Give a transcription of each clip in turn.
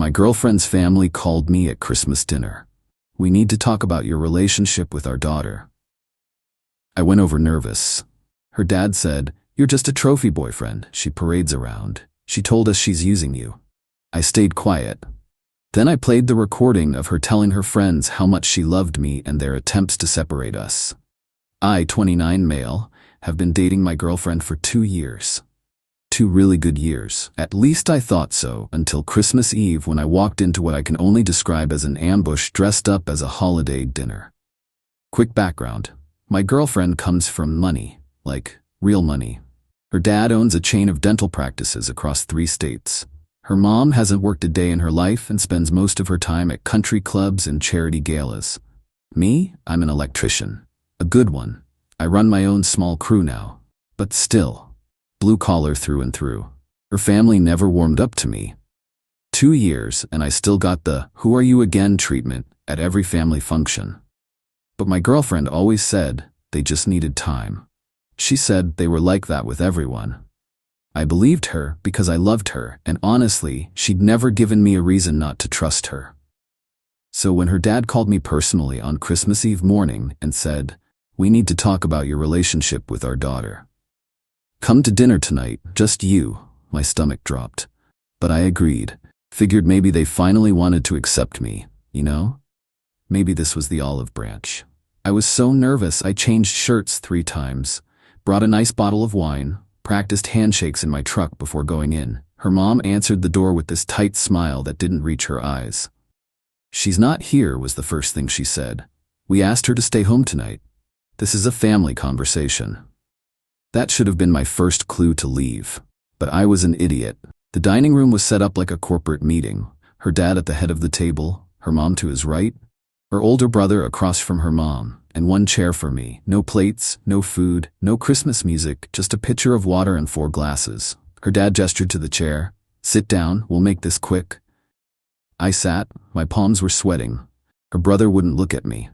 My girlfriend's family called me at Christmas dinner. We need to talk about your relationship with our daughter. I went over nervous. Her dad said, "You're just a trophy boyfriend she parades around. She told us she's using you." I stayed quiet. Then I played the recording of her telling her friends how much she loved me and their attempts to separate us. I, 29 male, have been dating my girlfriend for 2 years. 2 really good years. At least I thought so, until Christmas Eve when I walked into what I can only describe as an ambush dressed up as a holiday dinner. Quick background. My girlfriend comes from money, like real money. Her dad owns a chain of dental practices across 3 states. Her mom hasn't worked a day in her life and spends most of her time at country clubs and charity galas. Me, I'm an electrician. A good one. I run my own small crew now. But still, blue collar through and through. Her family never warmed up to me. 2 years and I still got the "who are you again" treatment at every family function. But my girlfriend always said they just needed time. She said they were like that with everyone. I believed her because I loved her, and honestly, she'd never given me a reason not to trust her. So when her dad called me personally on Christmas Eve morning and said, "We need to talk about your relationship with our daughter. Come to dinner tonight, just you," my stomach dropped. But I agreed. Figured maybe they finally wanted to accept me, you know? Maybe this was the olive branch. I was so nervous I changed shirts 3 times, brought a nice bottle of wine, practiced handshakes in my truck before going in. Her mom answered the door with this tight smile that didn't reach her eyes. "She's not here," was the first thing she said. "We asked her to stay home tonight. This is a family conversation." That should have been my first clue to leave. But I was an idiot. The dining room was set up like a corporate meeting. Her dad at the head of the table, her mom to his right, her older brother across from her mom, and 1 chair for me. No plates, no food, no Christmas music, just a pitcher of water and 4 glasses. Her dad gestured to the chair. "Sit down, we'll make this quick." I sat, my palms were sweating. Her brother wouldn't look at me.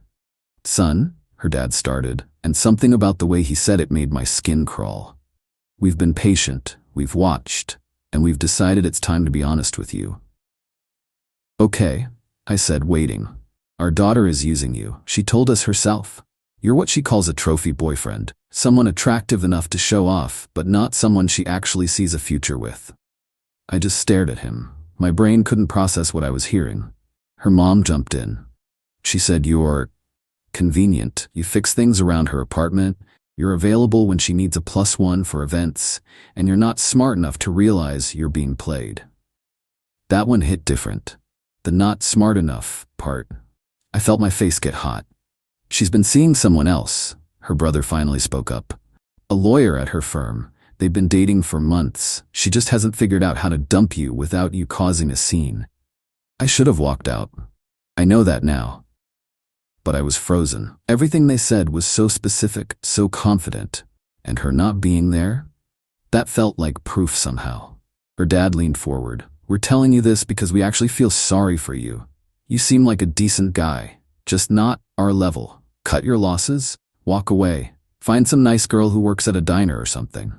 "Son," her dad started, and something about the way he said it made my skin crawl. "We've been patient, we've watched, and we've decided it's time to be honest with you." "Okay," I said, waiting. "Our daughter is using you. She told us herself. You're what she calls a trophy boyfriend, someone attractive enough to show off, but not someone she actually sees a future with." I just stared at him. My brain couldn't process what I was hearing. Her mom jumped in. She said, "You're convenient. You fix things around her apartment. You're available when she needs a +1 for events, and you're not smart enough to realize you're being played." That one hit different. The "not smart enough" part. I felt my face get hot. "She's been seeing someone else," her brother finally spoke up. "A lawyer at her firm. They've been dating for months. She just hasn't figured out how to dump you without you causing a scene." I should have walked out. I know that now. But I was frozen. Everything they said was so specific, so confident. And her not being there? That felt like proof somehow. Her dad leaned forward. "We're telling you this because we actually feel sorry for you. You seem like a decent guy, just not our level. Cut your losses, walk away, find some nice girl who works at a diner or something."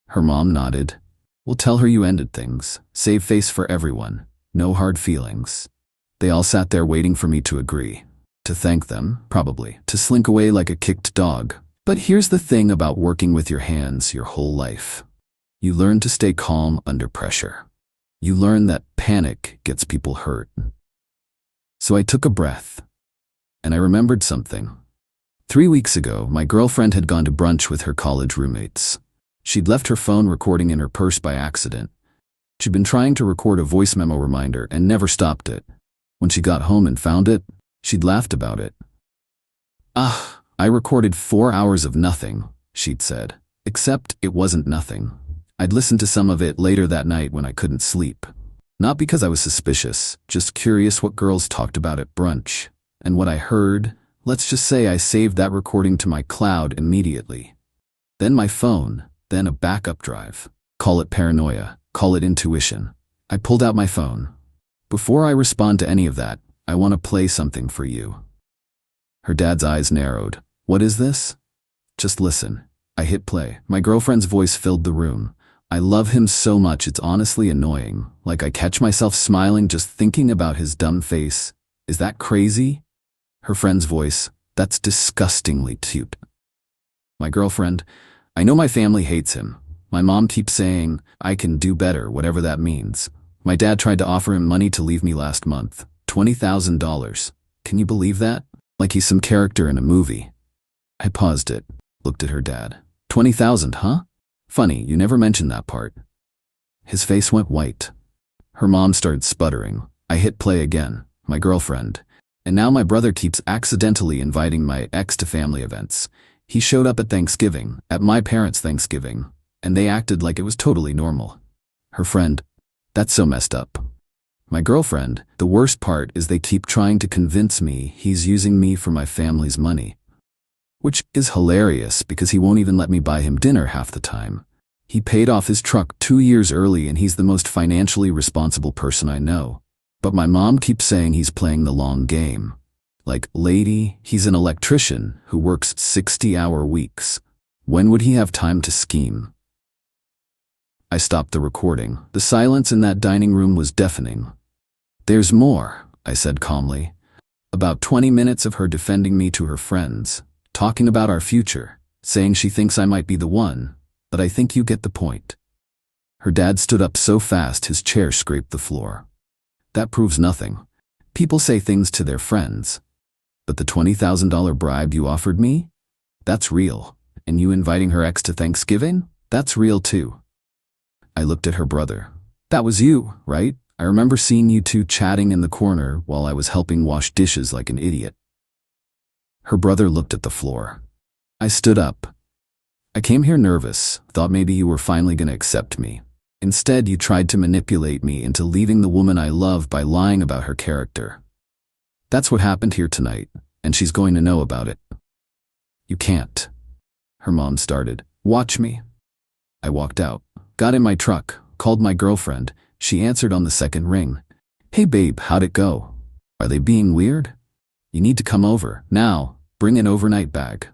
Her mom nodded. "We'll tell her you ended things. Save face for everyone. No hard feelings." They all sat there waiting for me to agree. To thank them, probably. To slink away like a kicked dog. But here's the thing about working with your hands your whole life. You learn to stay calm under pressure. You learn that panic gets people hurt. So I took a breath, and I remembered something. 3 weeks ago, my girlfriend had gone to brunch with her college roommates. She'd left her phone recording in her purse by accident. She'd been trying to record a voice memo reminder and never stopped it. When she got home and found it, she'd laughed about it. I recorded 4 hours of nothing," she'd said. Except it wasn't nothing. I'd listened to some of it later that night when I couldn't sleep. Not because I was suspicious, just curious what girls talked about at brunch. And what I heard, let's just say I saved that recording to my cloud immediately. Then my phone, then a backup drive. Call it paranoia, call it intuition. I pulled out my phone. "Before I respond to any of that, I want to play something for you." Her dad's eyes narrowed. "What is this?" "Just listen." I hit play. My girlfriend's voice filled the room. I love him so much it's honestly annoying. Like I catch myself smiling just thinking about his dumb face. Is that crazy? Her friend's voice, that's disgustingly cute. My girlfriend, I know my family hates him. My mom keeps saying, I can do better, whatever that means. My dad tried to offer him money to leave me last month. $20,000. Can you believe that? Like he's some character in a movie. I paused it, looked at her dad. 20,000, huh? Funny, you never mentioned that part. His face went white. Her mom started sputtering. I hit play again, my girlfriend. And now my brother keeps accidentally inviting my ex to family events. He showed up at Thanksgiving, at my parents' Thanksgiving, and they acted like it was totally normal. Her friend, that's so messed up. My girlfriend, the worst part is they keep trying to convince me he's using me for my family's money. Which is hilarious because he won't even let me buy him dinner half the time. He paid off his truck 2 years early and he's the most financially responsible person I know. But my mom keeps saying he's playing the long game. Like, lady, he's an electrician who works 60-hour weeks. When would he have time to scheme? I stopped the recording. The silence in that dining room was deafening. There's more, I said calmly. About 20 minutes of her defending me to her friends, talking about our future, saying she thinks I might be the one, but I think you get the point. Her dad stood up so fast his chair scraped the floor. That proves nothing. People say things to their friends. But the $20,000 bribe you offered me? That's real. And you inviting her ex to Thanksgiving? That's real too. I looked at her brother. That was you, right? I remember seeing you two chatting in the corner while I was helping wash dishes like an idiot. Her brother looked at the floor. I stood up. I came here nervous, thought maybe you were finally going to accept me. Instead, you tried to manipulate me into leaving the woman I love by lying about her character. That's what happened here tonight, and she's going to know about it. You can't. Her mom started. Watch me. I walked out, got in my truck, called my girlfriend. She answered on the second ring. Hey babe, how'd it go? Are they being weird? You need to come over, now, bring an overnight bag.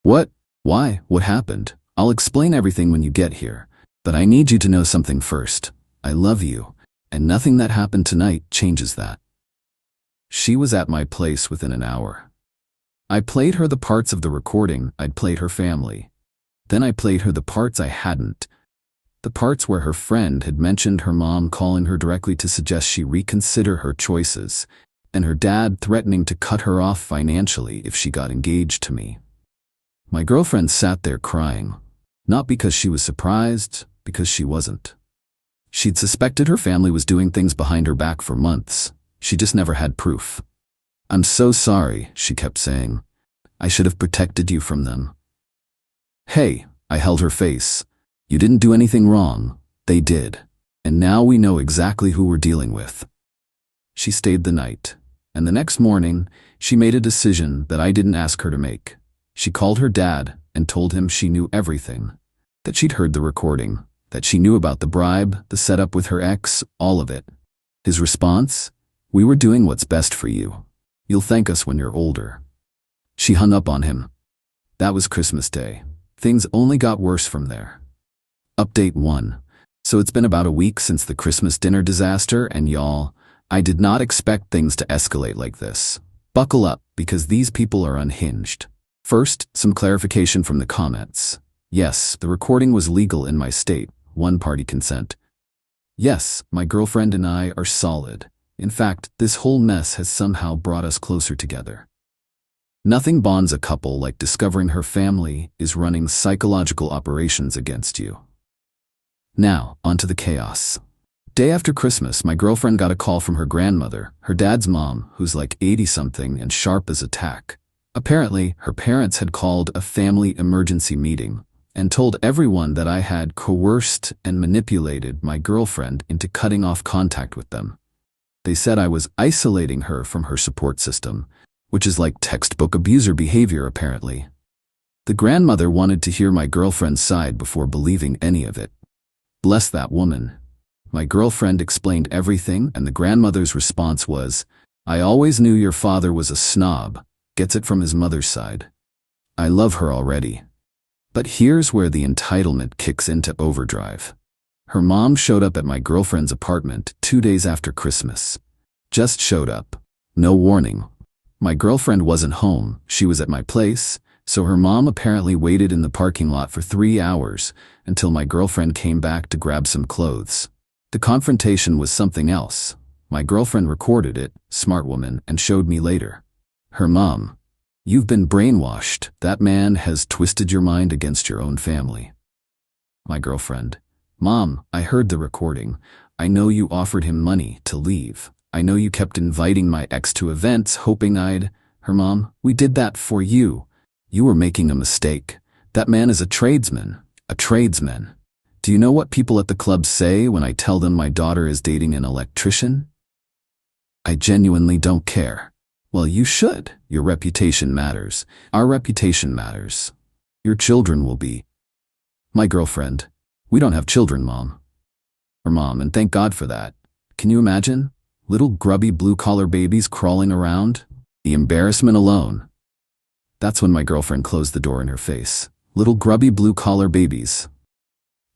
What? Why? What happened? I'll explain everything when you get here. But I need you to know something first. I love you, and nothing that happened tonight changes that. She was at my place within an hour. I played her the parts of the recording I'd played her family. Then I played her the parts I hadn't. The parts where her friend had mentioned her mom calling her directly to suggest she reconsider her choices, and her dad threatening to cut her off financially if she got engaged to me. My girlfriend sat there crying, not because she was surprised, because she wasn't. She'd suspected her family was doing things behind her back for months. She just never had proof. I'm so sorry, she kept saying. I should have protected you from them. Hey, I held her face. You didn't do anything wrong. They did. And now we know exactly who we're dealing with. She stayed the night, and the next morning, she made a decision that I didn't ask her to make. She called her dad and told him she knew everything. That she'd heard the recording, that she knew about the bribe, the setup with her ex, all of it. His response? We were doing what's best for you. You'll thank us when you're older. She hung up on him. That was Christmas Day. Things only got worse from there. Update 1. So it's been about a week since the Christmas dinner disaster, and y'all, I did not expect things to escalate like this. Buckle up, because these people are unhinged. First, some clarification from the comments. Yes, the recording was legal in my state, one-party consent. Yes, my girlfriend and I are solid. In fact, this whole mess has somehow brought us closer together. Nothing bonds a couple like discovering her family is running psychological operations against you. Now, onto the chaos. Day after Christmas, my girlfriend got a call from her grandmother, her dad's mom, who's like 80-something and sharp as a tack. Apparently, her parents had called a family emergency meeting and told everyone that I had coerced and manipulated my girlfriend into cutting off contact with them. They said I was isolating her from her support system, which is like textbook abuser behavior apparently. The grandmother wanted to hear my girlfriend's side before believing any of it. Bless that woman. My girlfriend explained everything, and the grandmother's response was, I always knew your father was a snob, gets it from his mother's side. I love her already. But here's where the entitlement kicks into overdrive. Her mom showed up at my girlfriend's apartment 2 days after Christmas. Just showed up. No warning. My girlfriend wasn't home, she was at my place, so her mom apparently waited in the parking lot for 3 hours until my girlfriend came back to grab some clothes. The confrontation was something else. My girlfriend recorded it, smart woman, and showed me later. Her mom: "You've been brainwashed. That man has twisted your mind against your own family." My girlfriend: "Mom, I heard the recording. I know you offered him money to leave. I know you kept inviting my ex to events hoping I'd..." Her mom: "We did that for you. You were making a mistake. That man is a tradesman. A tradesman. Do you know what people at the club say when I tell them my daughter is dating an electrician? I genuinely don't care." Well, you should. Your reputation matters. Our reputation matters. Your children will be. My girlfriend: "We don't have children, Mom." Her mom: "And thank God for that. Can you imagine? Little grubby blue-collar babies crawling around? The embarrassment alone." That's when my girlfriend closed the door in her face. Little grubby blue-collar babies.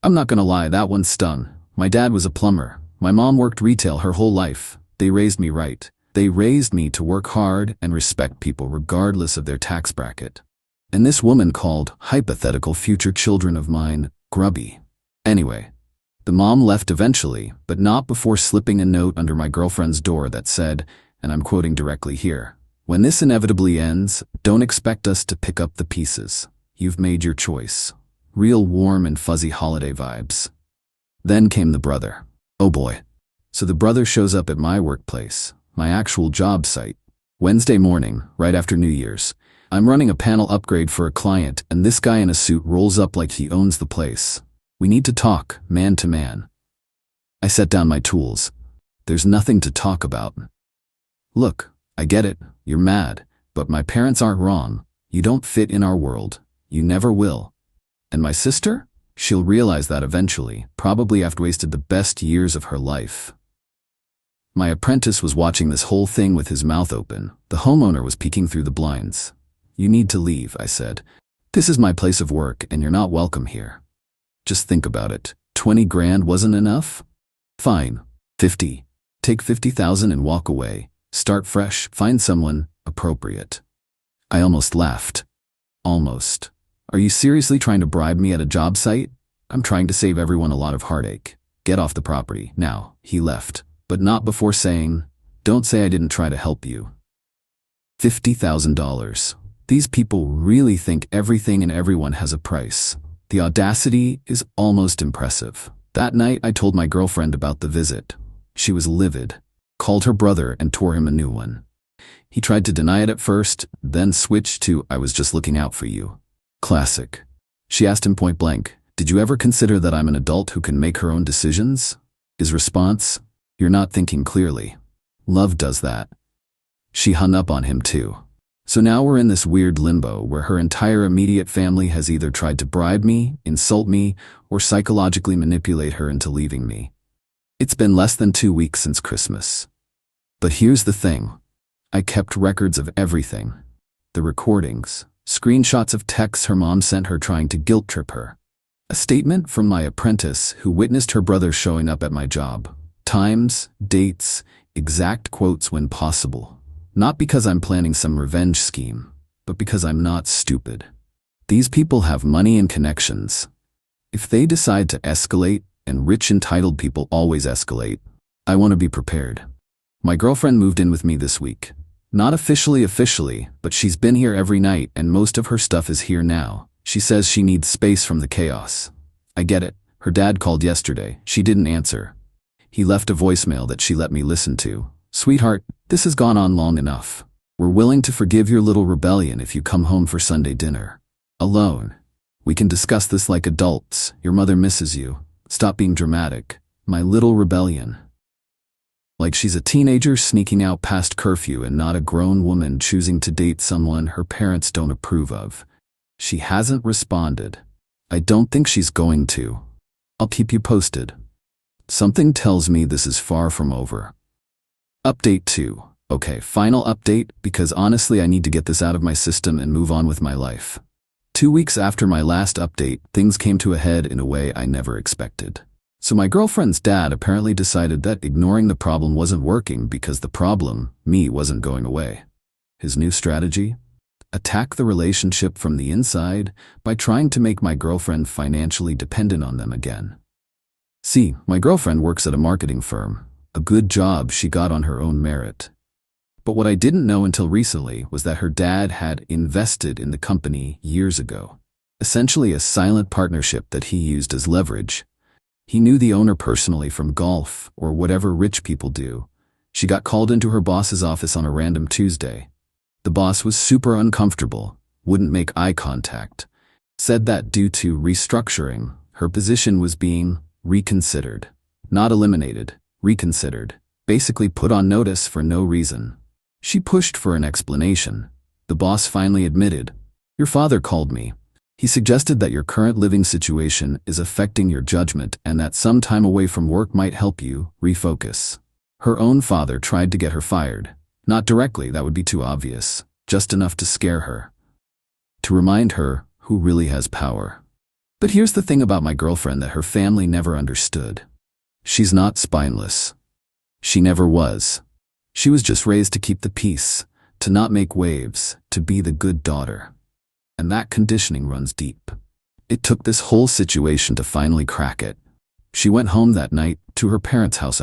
I'm not gonna lie, that one stung. My dad was a plumber. My mom worked retail her whole life. They raised me right. They raised me to work hard and respect people regardless of their tax bracket. And this woman called hypothetical future children of mine grubby. Anyway, the mom left eventually, but not before slipping a note under my girlfriend's door that said, and I'm quoting directly here, "When this inevitably ends, don't expect us to pick up the pieces. You've made your choice." Real warm and fuzzy holiday vibes. Then came the brother. Oh boy. So the brother shows up at my workplace, my actual job site. Wednesday morning, right after New Year's. I'm running a panel upgrade for a client, and this guy in a suit rolls up like he owns the place. "We need to talk, man to man." I set down my tools. There's nothing to talk about. "Look, I get it, you're mad, but my parents aren't wrong. You don't fit in our world. You never will. And my sister? She'll realize that eventually, probably after wasted the best years of her life." My apprentice was watching this whole thing with his mouth open. The homeowner was peeking through the blinds. "You need to leave," I said. "This is my place of work and you're not welcome here." Just think about it. 20 grand wasn't enough? Fine. 50. Take 50,000 and walk away. Start fresh. Find someone appropriate. I almost laughed. Almost. Are you seriously trying to bribe me at a job site? I'm trying to save everyone a lot of heartache. Get off the property. Now, he left, but not before saying, "Don't say I didn't try to help you." $50,000. These people really think everything and everyone has a price. The audacity is almost impressive. That night I told my girlfriend about the visit. She was livid. Called her brother and tore him a new one. He tried to deny it at first, then switched to, "I was just looking out for you." Classic. She asked him point blank, "Did you ever consider that I'm an adult who can make her own decisions?" His response, "You're not thinking clearly. Love does that." She hung up on him too. So now we're in this weird limbo where her entire immediate family has either tried to bribe me, insult me, or psychologically manipulate her into leaving me. It's been less than 2 weeks since Christmas. But here's the thing. I kept records of everything. The recordings, screenshots of texts her mom sent her trying to guilt trip her. A statement from my apprentice who witnessed her brother showing up at my job. Times, dates, exact quotes when possible. Not because I'm planning some revenge scheme, but because I'm not stupid. These people have money and connections. If they decide to escalate, and rich entitled people always escalate, I want to be prepared. My girlfriend moved in with me this week. Not officially, but she's been here every night and most of her stuff is here now. She says she needs space from the chaos. I get it. Her dad called yesterday. She didn't answer. He left a voicemail that she let me listen to. "Sweetheart, this has gone on long enough. We're willing to forgive your little rebellion if you come home for Sunday dinner. Alone. We can discuss this like adults. Your mother misses you. Stop being dramatic. My little rebellion." Like she's a teenager sneaking out past curfew and not a grown woman choosing to date someone her parents don't approve of. She hasn't responded. I don't think she's going to. I'll keep you posted. Something tells me this is far from over. Update 2. Okay, final update, because honestly I need to get this out of my system and move on with my life. 2 weeks after my last update, things came to a head in a way I never expected. So my girlfriend's dad apparently decided that ignoring the problem wasn't working because the problem, me, wasn't going away. His new strategy? Attack the relationship from the inside by trying to make my girlfriend financially dependent on them again. See, my girlfriend works at a marketing firm, a good job she got on her own merit. But what I didn't know until recently was that her dad had invested in the company years ago. Essentially a silent partnership that he used as leverage. He knew the owner personally from golf or whatever rich people do. She got called into her boss's office on a random Tuesday. The boss was super uncomfortable, wouldn't make eye contact. Said that due to restructuring, her position was being reconsidered. Not eliminated, reconsidered. Basically put on notice for no reason. She pushed for an explanation. The boss finally admitted, "Your father called me. He suggested that your current living situation is affecting your judgment and that some time away from work might help you refocus." Her own father tried to get her fired. Not directly, that would be too obvious, just enough to scare her. To remind her who really has power. But here's the thing about my girlfriend that her family never understood. She's not spineless. She never was. She was just raised to keep the peace, to not make waves, to be the good daughter. And that conditioning runs deep. It took this whole situation to finally crack it. She went home that night, to her parents' house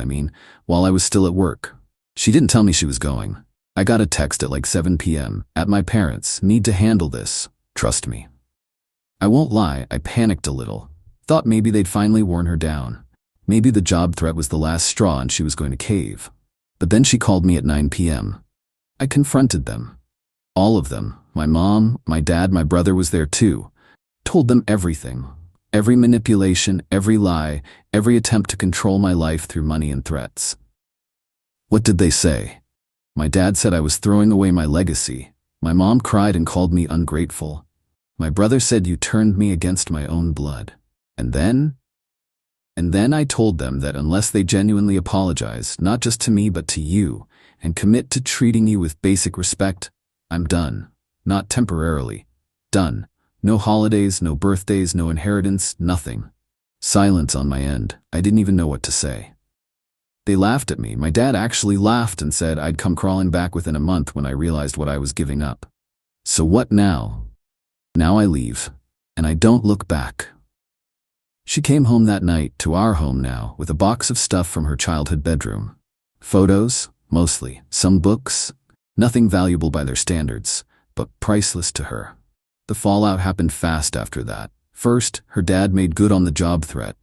while I was still at work. She didn't tell me she was going. I got a text at like 7 p.m. At my parents, "Need to handle this. Trust me." I won't lie, I panicked a little. Thought maybe they'd finally worn her down. Maybe the job threat was the last straw and she was going to cave. But then she called me at 9 p.m. I confronted them. All of them. My mom, my dad, my brother was there too. Told them everything. Every manipulation, every lie, every attempt to control my life through money and threats. What did they say? My dad said I was throwing away my legacy. My mom cried and called me ungrateful. My brother said you turned me against my own blood. And then I told them that unless they genuinely apologize, not just to me but to you, and commit to treating you with basic respect, I'm done. Not temporarily. Done. No holidays, no birthdays, no inheritance, nothing. Silence on my end. I didn't even know what to say. They laughed at me. My dad actually laughed and said I'd come crawling back within a month when I realized what I was giving up. So what now? Now I leave, and I don't look back. She came home that night, to our home now, with a box of stuff from her childhood bedroom. Photos, mostly. Some books. Nothing valuable by their standards, but priceless to her. The fallout happened fast after that. First, her dad made good on the job threat.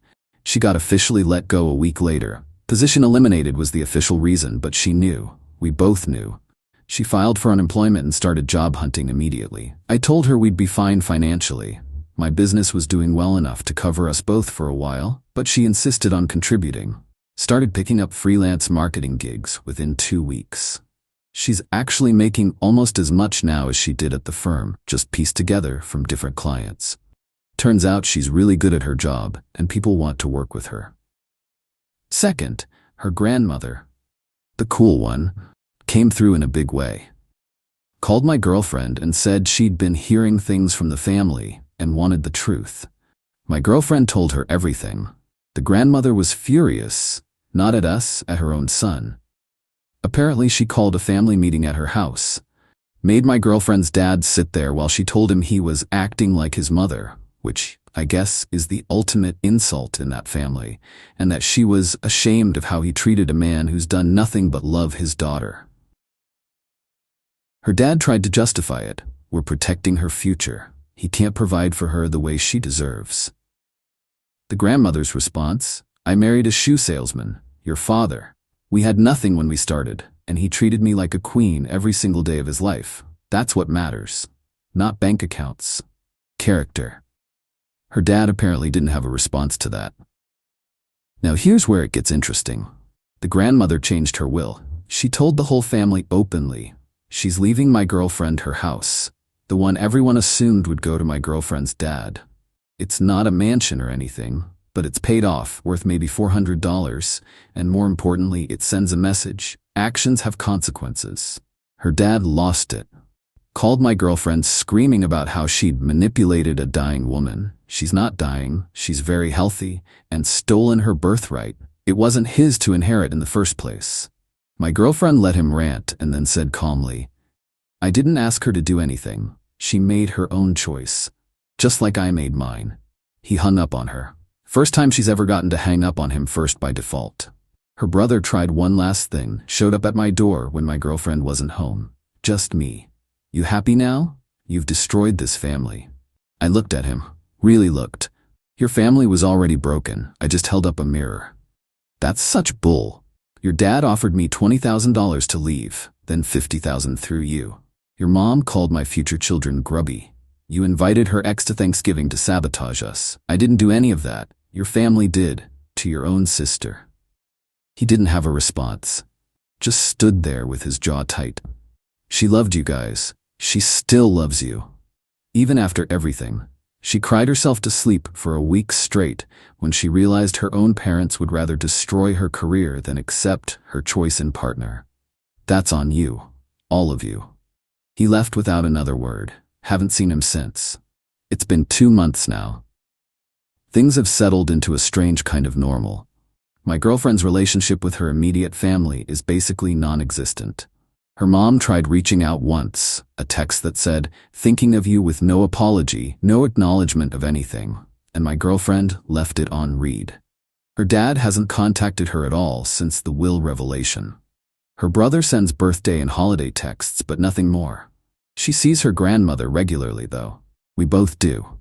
She got officially let go a week later. Position eliminated was the official reason, but she knew. We both knew. She filed for unemployment and started job hunting immediately. I told her we'd be fine financially. My business was doing well enough to cover us both for a while, but she insisted on contributing. Started picking up freelance marketing gigs within 2 weeks. She's actually making almost as much now as she did at the firm, just pieced together from different clients. Turns out she's really good at her job, and people want to work with her. Second, her grandmother, the cool one, came through in a big way. Called my girlfriend and said she'd been hearing things from the family and wanted the truth. My girlfriend told her everything. The grandmother was furious, not at us, at her own son. Apparently she called a family meeting at her house. Made my girlfriend's dad sit there while she told him he was acting like his mother, which I guess is the ultimate insult in that family, and that she was ashamed of how he treated a man who's done nothing but love his daughter. Her dad tried to justify it. We're protecting her future. He can't provide for her the way she deserves. The grandmother's response, I married a shoe salesman, your father. We had nothing when we started, and he treated me like a queen every single day of his life. That's what matters. Not bank accounts. Character. Her dad apparently didn't have a response to that. Now here's where it gets interesting. The grandmother changed her will. She told the whole family openly, she's leaving my girlfriend her house, the one everyone assumed would go to my girlfriend's dad. It's not a mansion or anything, but it's paid off, worth maybe $400, and more importantly, it sends a message. Actions have consequences. Her dad lost it. Called my girlfriend screaming about how she'd manipulated a dying woman, She's not dying, she's very healthy, and stolen her birthright. It wasn't his to inherit in the first place. My girlfriend let him rant and then said calmly, I didn't ask her to do anything. She made her own choice. Just like I made mine. He hung up on her. First time she's ever gotten to hang up on him first by default. Her brother tried one last thing, showed up at my door when my girlfriend wasn't home. Just me. You happy now? You've destroyed this family. I looked at him. Really looked. Your family was already broken. I just held up a mirror. That's such bull. Your dad offered me $20,000 to leave, then $50,000 through you. Your mom called my future children grubby. You invited her ex to Thanksgiving to sabotage us. I didn't do any of that. Your family did, to your own sister. He didn't have a response. Just stood there with his jaw tight. She loved you guys. She still loves you. Even after everything. She cried herself to sleep for a week straight when she realized her own parents would rather destroy her career than accept her choice in partner. That's on you. All of you. He left without another word. Haven't seen him since. It's been 2 months now. Things have settled into a strange kind of normal. My girlfriend's relationship with her immediate family is basically non-existent. Her mom tried reaching out once, a text that said, thinking of you with no apology, no acknowledgement of anything, and my girlfriend left it on read. Her dad hasn't contacted her at all since the will revelation. Her brother sends birthday and holiday texts, but nothing more. She sees her grandmother regularly, though. We both do.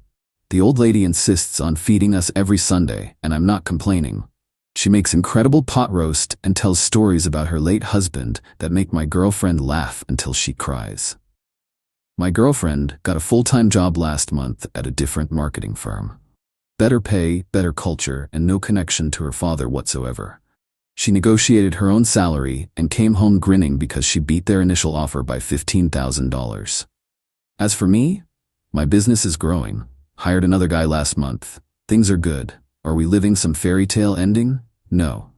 The old lady insists on feeding us every Sunday, and I'm not complaining. She makes incredible pot roast and tells stories about her late husband that make my girlfriend laugh until she cries. My girlfriend got a full-time job last month at a different marketing firm. Better pay, better culture, and no connection to her father whatsoever. She negotiated her own salary and came home grinning because she beat their initial offer by $15,000. As for me, my business is growing. Hired another guy last month. Things are good. Are we living some fairy tale ending? No.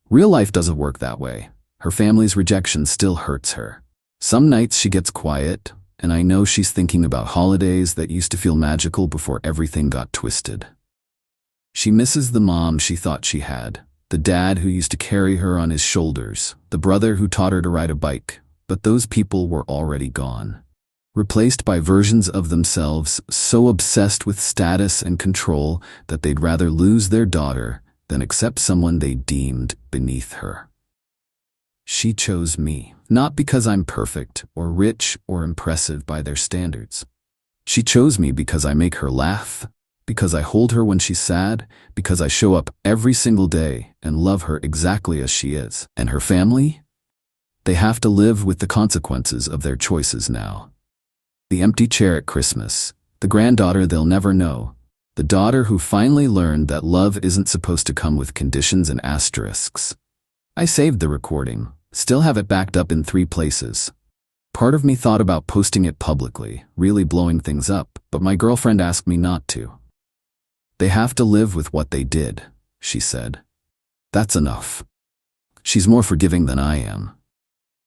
Real life doesn't work that way. Her family's rejection still hurts her. Some nights she gets quiet, and I know she's thinking about holidays that used to feel magical before everything got twisted. She misses the mom she thought she had, the dad who used to carry her on his shoulders, the brother who taught her to ride a bike, but those people were already gone. Replaced by versions of themselves so obsessed with status and control that they'd rather lose their daughter than accept someone they deemed beneath her. She chose me, not because I'm perfect or rich or impressive by their standards. She chose me because I make her laugh, because I hold her when she's sad, because I show up every single day and love her exactly as she is. And her family? They have to live with the consequences of their choices now. The empty chair at Christmas, the granddaughter they'll never know, the daughter who finally learned that love isn't supposed to come with conditions and asterisks. I saved the recording, still have it backed up in 3 places. Part of me thought about posting it publicly, really blowing things up, but my girlfriend asked me not to. They have to live with what they did, she said. That's enough. She's more forgiving than I am.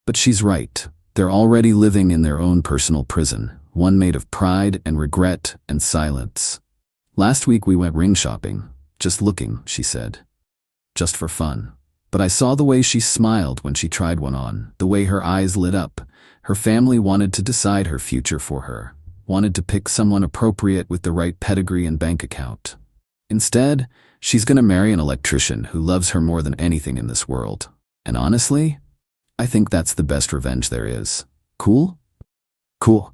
But she's right. They're already living in their own personal prison, one made of pride and regret and silence. Last week we went ring shopping. Just looking, she said. Just for fun. But I saw the way she smiled when she tried one on, the way her eyes lit up. Her family wanted to decide her future for her, wanted to pick someone appropriate with the right pedigree and bank account. Instead, she's gonna marry an electrician who loves her more than anything in this world. And honestly, I think that's the best revenge there is. Cool? Cool.